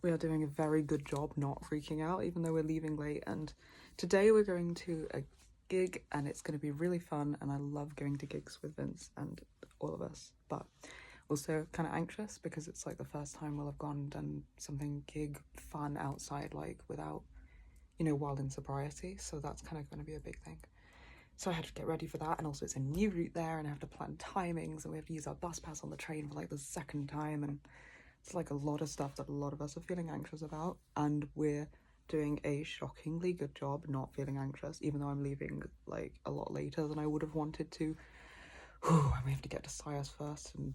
we are doing a very good job not freaking out, even though we're leaving late. And today we're going to a gig and it's going to be really fun, and I love going to gigs with Vince and all of us, but also kind of anxious because it's like the first time we'll have gone and done something gig fun outside, like without, you know, wild in sobriety. So that's kind of going to be a big thing. So I had to get ready for that, and also it's a new route there and I have to plan timings, and we have to use our bus pass on the train for like the second time, and it's like a lot of stuff that a lot of us are feeling anxious about, and we're doing a shockingly good job not feeling anxious, even though I'm leaving like a lot later than I would have wanted to. And we have to get to Sias first, and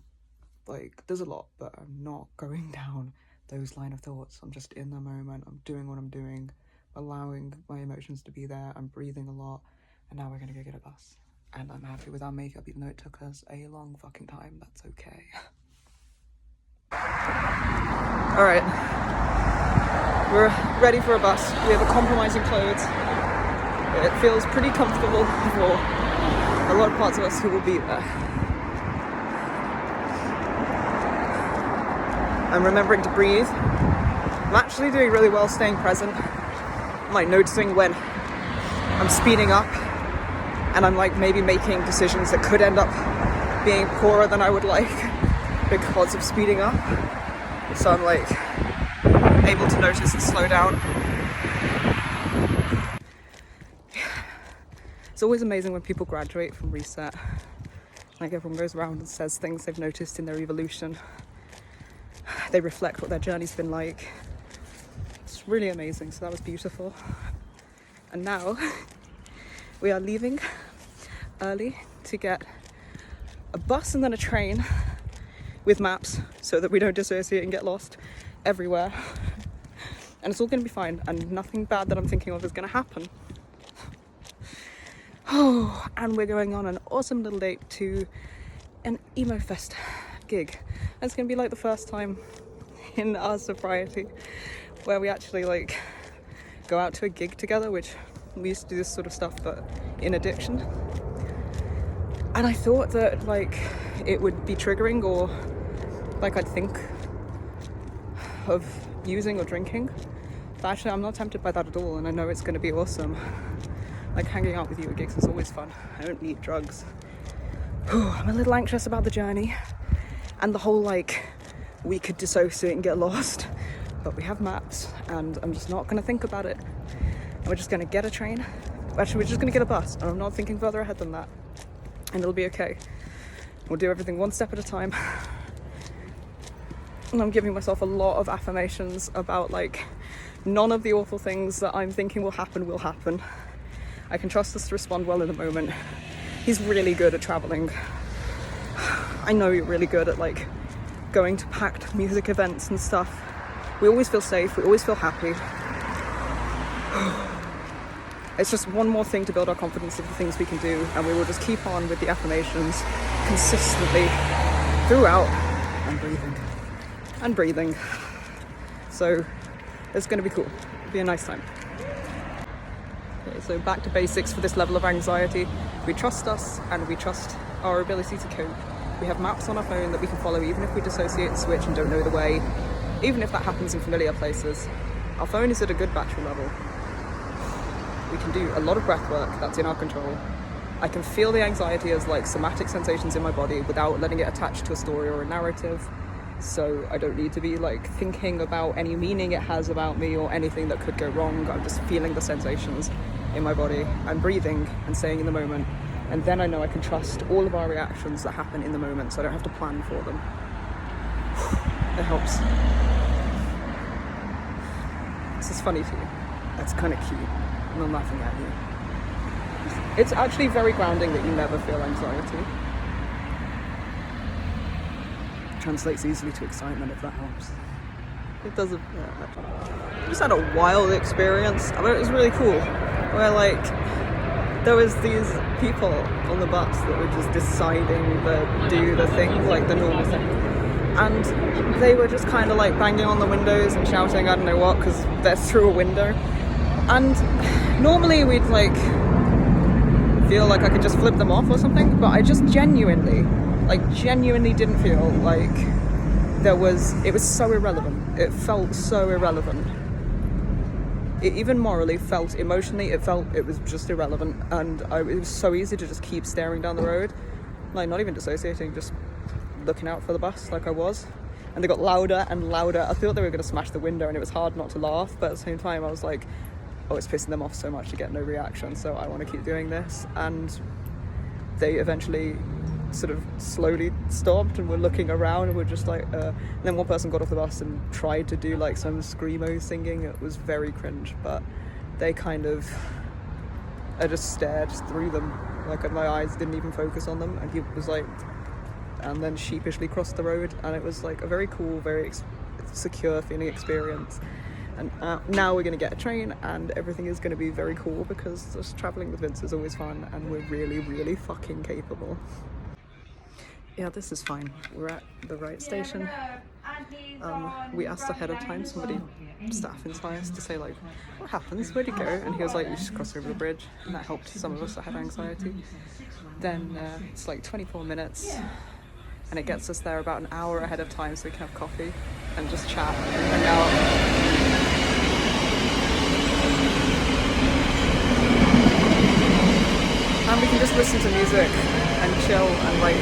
like there's a lot, but I'm not going down those line of thoughts. I'm just in the moment, I'm doing what I'm doing, allowing my emotions to be there, I'm breathing a lot, and now we're gonna go get a bus. And I'm happy with our makeup, even though it took us a long fucking time. That's okay. Alright, we're ready for a bus. We have a compromising clothes. It feels pretty comfortable for a lot of parts of us who will be there. I'm remembering to breathe. I'm actually doing really well staying present. I'm like noticing when I'm speeding up and I'm like maybe making decisions that could end up being poorer than I would like because of speeding up. So I'm like able to notice and slow down. It's always amazing when people graduate from reset. Like everyone goes around and says things they've noticed in their evolution. They reflect what their journey's been like. It's really amazing, so that was beautiful. And now we are leaving early to get a bus and then a train with maps so that we don't dissociate and get lost everywhere. And it's all going to be fine, and nothing bad that I'm thinking of is going to happen. Oh, and we're going on an awesome little date to an Emofest gig. And it's going to be like the first time in our sobriety where we actually like go out to a gig together, which we used to do this sort of stuff but in addiction. And I thought that like it would be triggering, or like I'd think of using or drinking, but actually I'm not tempted by that at all, and I know it's going to be awesome. Like hanging out with you at gigs is always fun. I don't need drugs. I'm a little anxious about the journey and the whole like we could dissociate and get lost, but we have maps and I'm just not going to think about it, and we're just going to get a train. Actually, we're just going to get a bus, and I'm not thinking further ahead than that, and it'll be okay. We'll do everything one step at a time. And I'm giving myself a lot of affirmations about like none of the awful things that I'm thinking will happen. I can trust us to respond well in the moment. He's really good at traveling. I know you're really good at like going to packed music events and stuff. We always feel safe, we always feel happy. It's just one more thing to build our confidence of the things we can do, and we will just keep on with the affirmations consistently throughout, and breathing. So it's going to be cool. It'll be a nice time. Okay, so back to basics for this level of anxiety. We trust us and we trust our ability to cope. We have maps on our phone that we can follow even if we dissociate and switch and don't know the way, even if that happens in familiar places. Our phone is at a good battery level. We can do a lot of breath work that's in our control. I can feel the anxiety as like somatic sensations in my body without letting it attach to a story or a narrative. So I don't need to be like thinking about any meaning it has about me or anything that could go wrong. I'm just feeling the sensations in my body. I'm breathing and staying in the moment. And then I know I can trust all of our reactions that happen in the moment, so I don't have to plan for them. It helps. This is funny to you. That's kind of cute. I'm not laughing at you. It's actually very grounding that you never feel anxiety. Translates easily to excitement, if that helps. It doesn't. I just had a wild experience. I mean, it was really cool. Where like there was these people on the bus that were just deciding to do the thing, like the normal thing, and they were just kind of like banging on the windows and shouting I don't know what because they're through a window. And normally we'd like feel like I could just flip them off or something, but I just genuinely didn't feel like it was so irrelevant. it felt so irrelevant. It even morally felt, emotionally, it was just irrelevant. And it was so easy to just keep staring down the road, like not even dissociating, just looking out for the bus like I was. And they got louder and louder. I thought they were going to smash the window, and it was hard not to laugh, but at the same time I was like, oh, it's pissing them off so much to get no reaction, so I want to keep doing this. And they eventually sort of slowly stopped and were looking around, and were just like, and then one person got off the bus and tried to do like some screamo singing. It was very cringe, but they kind of, I just stared through them, like my eyes didn't even focus on them, and he was like, and then sheepishly crossed the road. And it was like a very cool, very secure feeling experience. And now we're going to get a train, and everything is going to be very cool, because just travelling with Vince is always fun, and we're really, really fucking capable. Yeah, this is fine. We're at the right station. We asked ahead of time, somebody, staff inside us, to say like, what happens, where'd you go? And he was like, you just cross over the bridge, and that helped some of us that had anxiety. Then it's like 24 minutes, and it gets us there about an hour ahead of time, so we can have coffee and just chat. And now and we can just listen to music and chill and like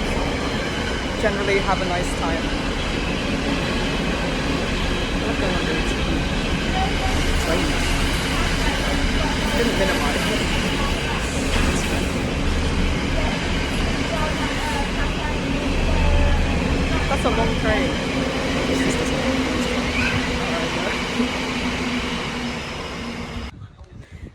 generally have a nice time. I'm going under the train. Didn't minimize it. That's a long train. This is this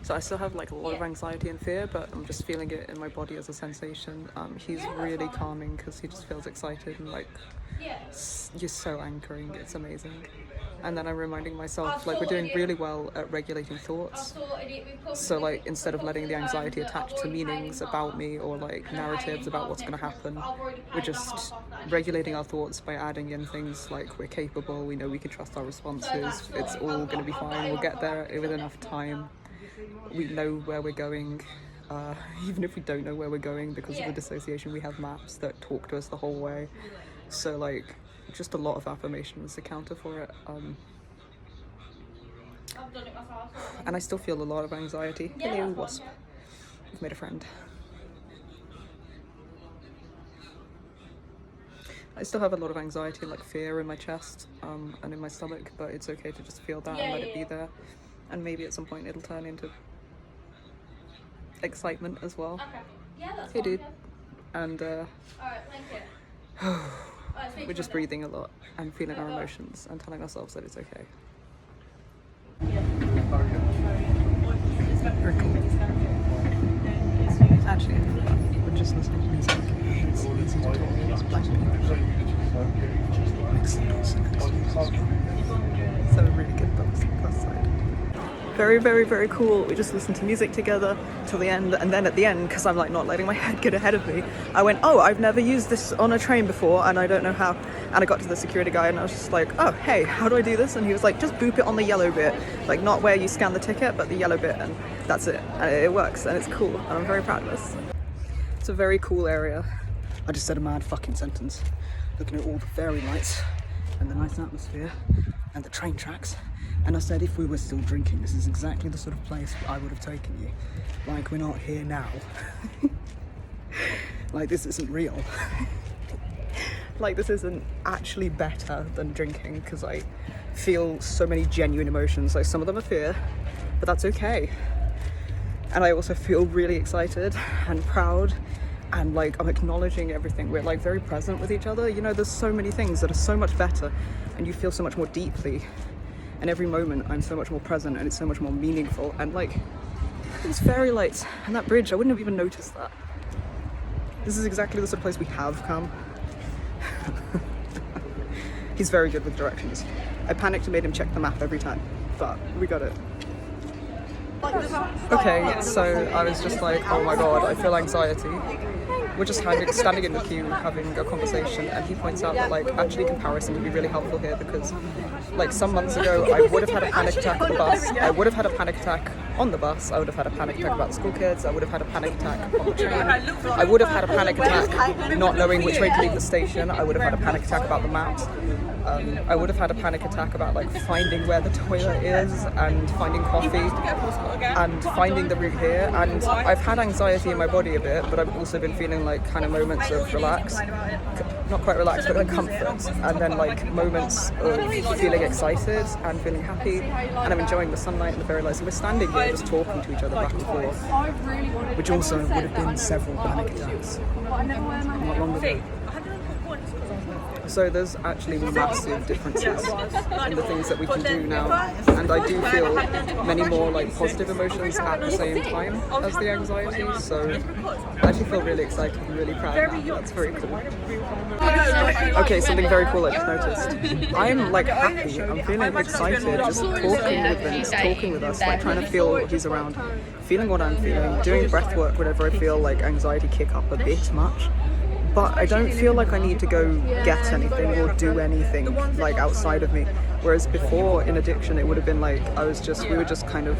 So I still have like a lot of anxiety and fear, but I'm just feeling it in my body as a sensation. He's really calming because he just feels excited and like just so anchoring. It's amazing. And then I'm reminding myself like we're doing really well at regulating thoughts. So like instead of letting the anxiety attach to meanings about me or like narratives about what's going to happen, we're just regulating our thoughts by adding in things like we're capable, we know we can trust our responses, it's all going to be fine, we'll get there with enough time. We know where we're going, even if we don't know where we're going because of the dissociation, we have maps that talk to us the whole way. So like just a lot of affirmations to counter for it. And I still feel a lot of anxiety. Hello, wasp. I've made a friend. I still have a lot of anxiety and like fear in my chest and in my stomach, but it's okay to just feel that and let it be there. And maybe at some point it'll turn into excitement as well. Okay. Yeah, that's hey, dude. And alright, thank you. We're just breathing a lot and feeling our emotions and telling ourselves that it's okay. Very cool. Actually, we're just listening to music. It's easy to talk. It's black people. So a really good plus side. Very, very, very cool. We just listened to music together till the end, and then at the end, because I'm like not letting my head get ahead of me, I went, oh, I've never used this on a train before and I don't know how. And I got to the security guy and I was just like, oh, hey, how do I do this? And he was like, just boop it on the yellow bit, like not where you scan the ticket, but the yellow bit, and that's it. And it works and it's cool, and I'm very proud of this. It's a very cool area. I just said a mad fucking sentence, looking at all the fairy lights and the nice atmosphere and the train tracks. And I said if we were still drinking, this is exactly the sort of place I would have taken you. Like, we're not here now. Like, this isn't real. Like, this isn't actually better than drinking, because I feel so many genuine emotions. Like, some of them are fear, but that's okay. And I also feel really excited and proud, and like I'm acknowledging everything. We're like very present with each other. You know, there's so many things that are so much better and you feel so much more deeply. And every moment I'm so much more present and it's so much more meaningful. And like, these fairy lights and that bridge, I wouldn't have even noticed that. This is exactly the sort of place we have come. He's very good with directions. I panicked and made him check the map every time, but we got it. Okay, so I was just like, oh my god, I feel anxiety. We're just standing in the queue having a conversation, and he points out that like actually comparison would be really helpful here, because like some months ago I would have had a panic attack on the bus, I would have had a panic attack on the bus, I would have had a panic attack about the school kids, I would have had a panic attack on the train, I would have had a panic attack not knowing which way to leave the station, I would have had a panic attack about the maps. I would have had a panic attack about like finding where the toilet is and finding coffee and finding the route here. And I've had anxiety in my body a bit, but I've also been feeling like kind of moments of relax, not quite relaxed, but like comfort, and then like moments of feeling excited and feeling happy, and I'm enjoying the sunlight and the fairy lights. And we're standing here just talking to each other back and forth, which also would have been several panic attacks not long ago. So there's actually massive differences in the things that we can do now, and I do feel many more like positive emotions at the same time as the anxiety, so I actually feel really excited and really proud of that. That's very cool. Okay, something very cool I just noticed. I'm like happy, I'm feeling excited just talking with Vince, talking with us, like trying to feel what he's around, feeling what I'm feeling, doing breath work whenever I feel like anxiety kick up a bit much. But I don't feel like I need to go get anything or do anything like outside of me. Whereas before in addiction, it would have been like we were just kind of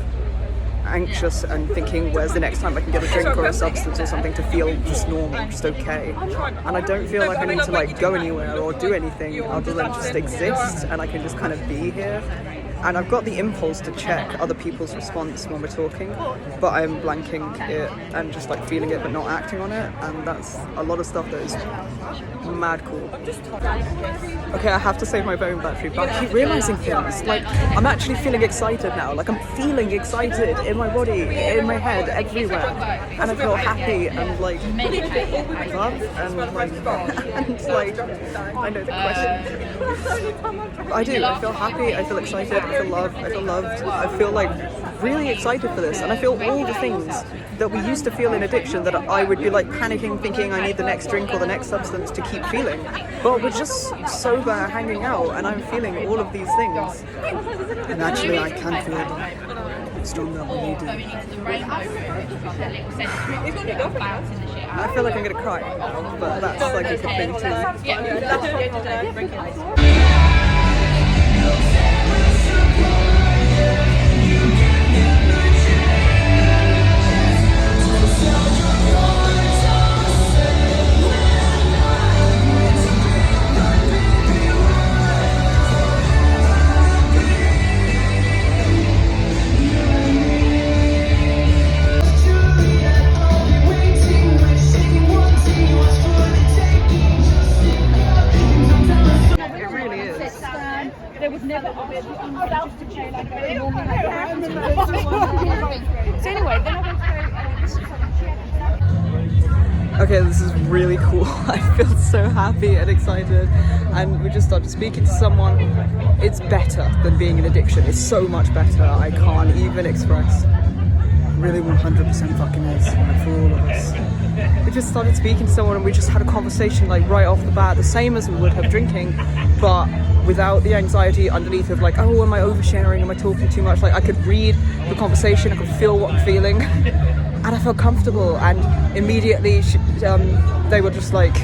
anxious and thinking, where's the next time I can get a drink or a substance or something to feel just normal, just okay. And I don't feel like I need to like go anywhere or do anything other than just exist, and I can just kind of be here. And I've got the impulse to check other people's response when we're talking, but I'm blanking it and just like feeling it but not acting on it, and that's a lot of stuff that is mad cool. Okay, I have to save my phone battery, but I keep realising things, like I'm actually feeling excited now, like I'm feeling excited in my body, in my head, everywhere, and I feel happy and like love and like and like I know the question. I do, I feel happy, I feel excited, I feel loved, I feel like really excited for this, and I feel all the things that we used to feel in addiction that I would be like panicking thinking I need the next drink or the next substance to keep feeling, but we're just sober hanging out and I'm feeling all of these things, and actually I can feel them stronger when you do. I feel like I'm gonna cry, but that's like a good thing too. Okay, this is really cool. I feel so happy and excited, and we just started speaking to someone. It's better than being in addiction. It's so much better. I can't even express. Really 100% fucking is, like, for all of us. We just started speaking to someone and we just had a conversation like right off the bat, the same as we would have drinking, but without the anxiety underneath of like, oh, am I oversharing? Am I talking too much? Like I could read the conversation, I could feel what I'm feeling. And I felt comfortable, and immediately they were just like,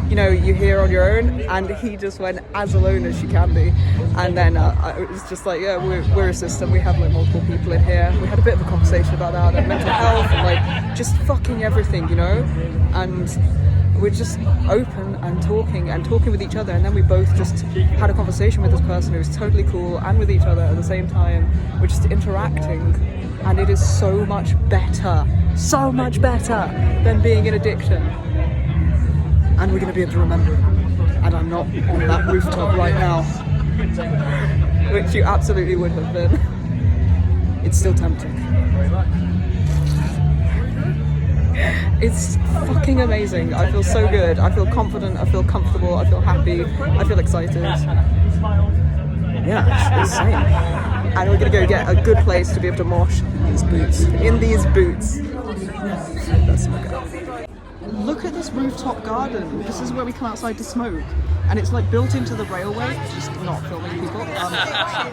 you know, you're here on your own, and he just went as alone as you can be. And then it was just like, yeah, we're a system, we have like multiple people in here. We had a bit of a conversation about that and mental health and like just fucking everything, you know, and we're just open and talking with each other. And then we both just had a conversation with this person who was totally cool, and with each other at the same time. We're just interacting, and it is so much better than being in addiction. And we're going to be able to remember it. And I'm not on that rooftop right now, which you absolutely would have been. It's still tempting. It's fucking amazing. I feel so good. I feel confident. I feel comfortable. I feel happy. I feel excited. Yeah, it's insane. And we're going to go get a good place to be able to mosh in these boots. Let's look at it. Look at this rooftop garden. This is where we come outside to smoke, and it's like built into the railway. Just not filming people,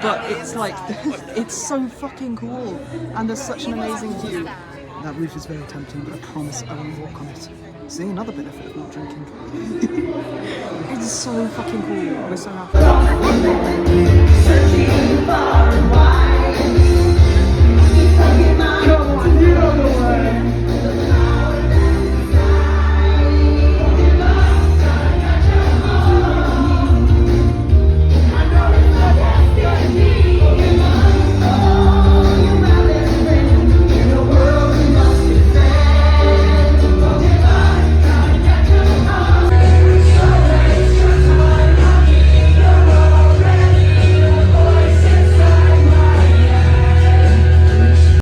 but it's like it's so fucking cool, and there's such an amazing view. That roof is very tempting, but I promise I won't walk on it. See, another benefit of not drinking. It's so fucking cool. We're so happy.